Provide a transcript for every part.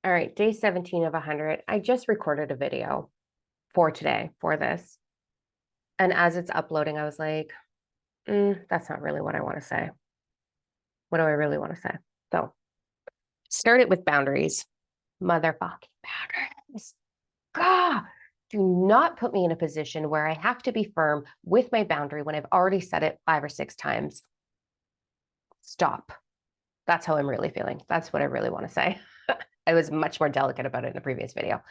All right, day 17 of 100. I just recorded a video for today for this. And as it's uploading, I was like, that's not really what I want to say. What do I really want to say? So, start it with boundaries. Motherfucking boundaries. God, do not put me in a position where I have to be firm with my boundary when I've already said it 5 or 6 times. Stop. That's how I'm really feeling. That's what I really want to say. I was much more delicate about it in the previous video.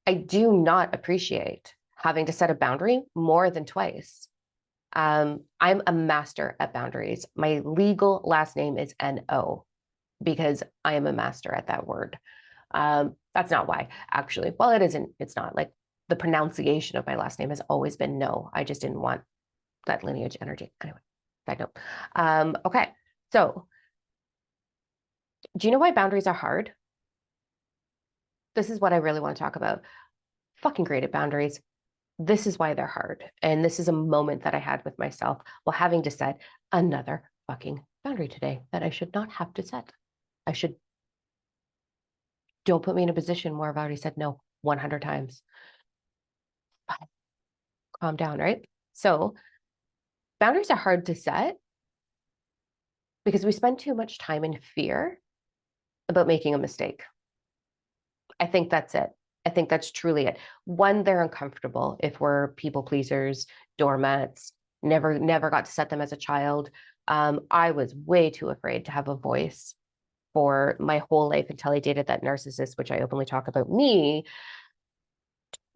I do not appreciate having to set a boundary more than twice. I'm a master at boundaries. My legal last name is N-O because I am a master at that word. That's not why, actually. Well, it isn't. It's not. Like, the pronunciation of my last name has always been no. I just didn't want that lineage energy. Anyway, side note. Okay, so do you know why boundaries are hard? This is what I really want to talk about. Fucking great at boundaries. This is why they're hard. And this is a moment that I had with myself while having to set another fucking boundary today that I should not have to set. Don't put me in a position where I've already said no 100 times. Calm down, right? So boundaries are hard to set because we spend too much time in fear about making a mistake. I think that's it. I think that's truly it. One, they're uncomfortable if we're people pleasers, doormats, never got to set them as a child. I was way too afraid to have a voice for my whole life until I dated that narcissist, which I openly talk about me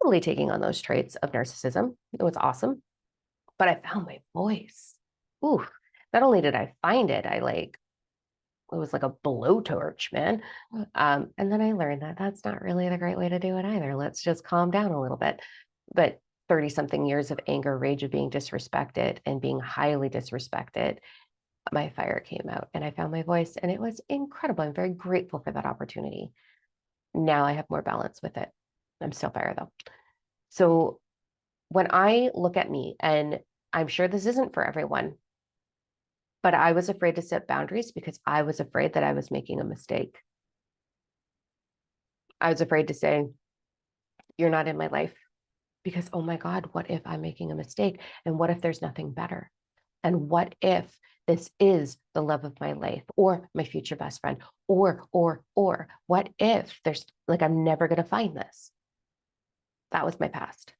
totally taking on those traits of narcissism. It was awesome. But I found my voice. Ooh, not only did I find it, it was like a blowtorch, man. And then I learned that that's not really the great way to do it either. Let's just calm down a little bit. But 30 something years of anger, rage of being disrespected and being highly disrespected, my fire came out and I found my voice and it was incredible. I'm very grateful for that opportunity. Now I have more balance with it. I'm still fire though. So when I look at me, and I'm sure this isn't for everyone, but I was afraid to set boundaries because I was afraid that I was making a mistake. I was afraid to say, you're not in my life because, oh my God, what if I'm making a mistake? And what if there's nothing better? And what if this is the love of my life or my future best friend? Or what if there's like, I'm never going to find this? That was my past.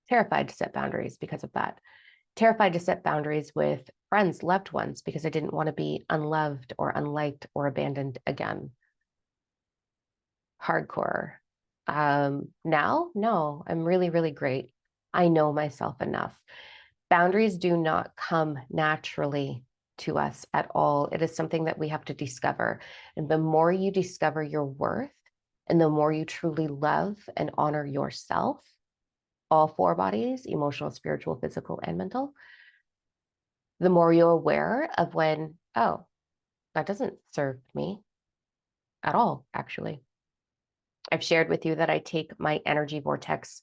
Terrified to set boundaries because of that. Terrified to set boundaries with friends, loved ones, because I didn't want to be unloved or unliked or abandoned again. Hardcore. Now, no, I'm really, really great. I know myself enough. Boundaries do not come naturally to us at all. It is something that we have to discover. And the more you discover your worth and the more you truly love and honor yourself, all four bodies, emotional, spiritual, physical, and mental, the more you're aware of when, oh, that doesn't serve me at all, actually. I've shared with you that I take my energy vortex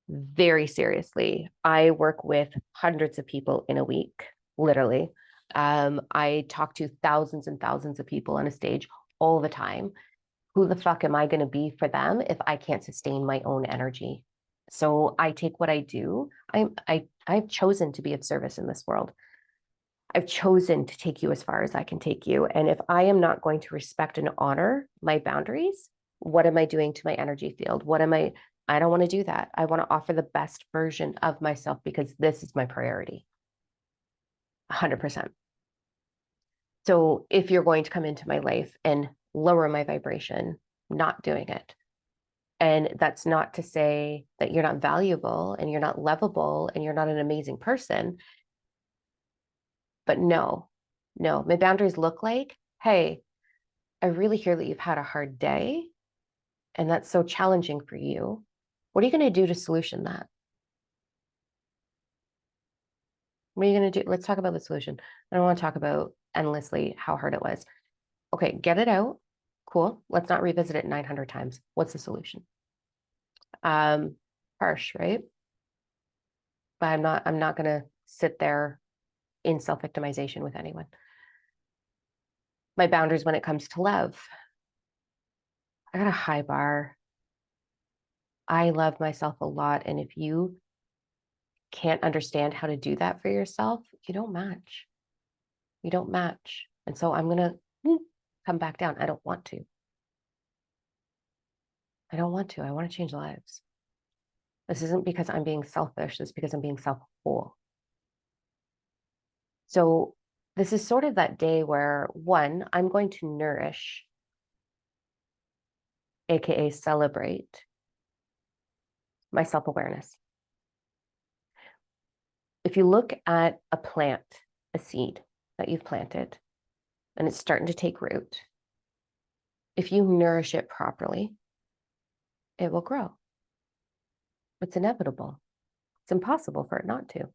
very seriously. I work with hundreds of people in a week, literally. I talk to thousands and thousands of people on a stage all the time. Who the fuck am I going to be for them if I can't sustain my own energy? So I take what I do. I've chosen to be of service in this world. I've chosen to take you as far as I can take you. And if I am not going to respect and honor my boundaries, what am I doing to my energy field? I don't want to do that. I want to offer the best version of myself because this is my priority. 100%. So if you're going to come into my life and lower my vibration, not doing it. And that's not to say that you're not valuable and you're not lovable and you're not an amazing person. But no, my boundaries look like, hey, I really hear that you've had a hard day and that's so challenging for you. What are you going to do to solution that? What are you going to do? Let's talk about the solution. I don't want to talk about endlessly how hard it was. Okay, get it out. Cool. Let's not revisit it 900 times. What's the solution? Harsh, right? But I'm not going to sit there in self-victimization with anyone. My boundaries when it comes to love. I got a high bar. I love myself a lot. And if you can't understand how to do that for yourself, you don't match. You don't match. And so I'm going to come back down. I don't want to. I don't want to. I want to change lives. This isn't because I'm being selfish. This is because I'm being self-whole. So this is sort of that day where, one, I'm going to nourish, AKA celebrate, my self-awareness. If you look at a plant, a seed that you've planted, and it's starting to take root, if you nourish it properly, it will grow. It's inevitable. It's impossible for it not to.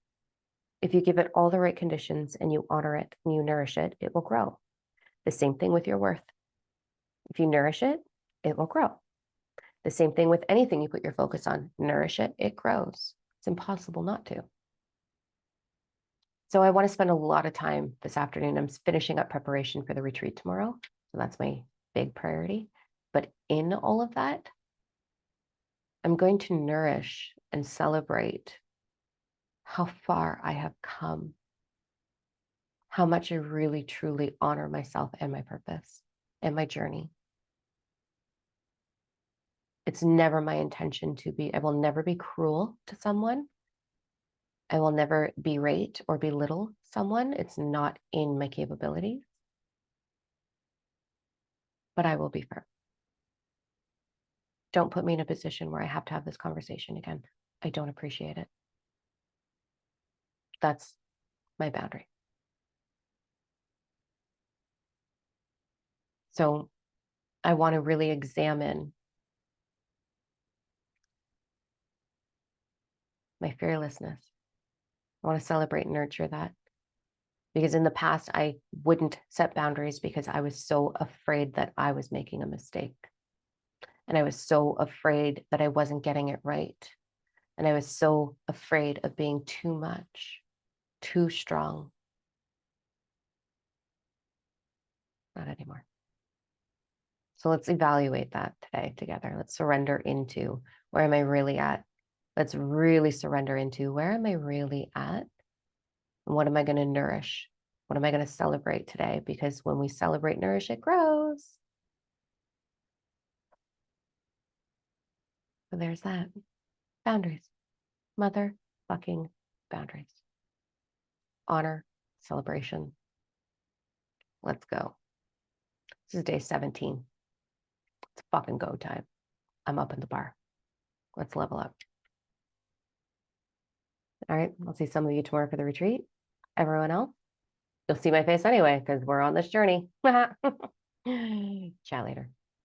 If you give it all the right conditions and you honor it and you nourish it, it will grow. The same thing with your worth. If you nourish it, it will grow. The same thing with anything you put your focus on. Nourish it, it grows. It's impossible not to. So I want to spend a lot of time this afternoon. I'm finishing up preparation for the retreat tomorrow. So that's my big priority. But in all of that, I'm going to nourish and celebrate how far I have come, how much I really, truly honor myself and my purpose and my journey. It's never my intention to be, I will never be cruel to someone. I will never berate or belittle someone. It's not in my capabilities. But I will be firm. Don't put me in a position where I have to have this conversation again. I don't appreciate it. That's my boundary. So I want to really examine my fearlessness. I want to celebrate and nurture that. Because in the past, I wouldn't set boundaries because I was so afraid that I was making a mistake. And I was so afraid that I wasn't getting it right. And I was so afraid of being too much, too strong. Not anymore. So let's evaluate that today together. Let's surrender into where am I really at? Let's really surrender into where am I really at? And what am I going to nourish? What am I going to celebrate today? Because when we celebrate, nourish, it grows. So there's that. Boundaries. Motherfucking boundaries. Honor, celebration. Let's go. This is day 17. It's fucking go time. I'm up in the bar. Let's level up. All right. I'll see some of you tomorrow for the retreat. Everyone else, you'll see my face anyway because we're on this journey. Chat later.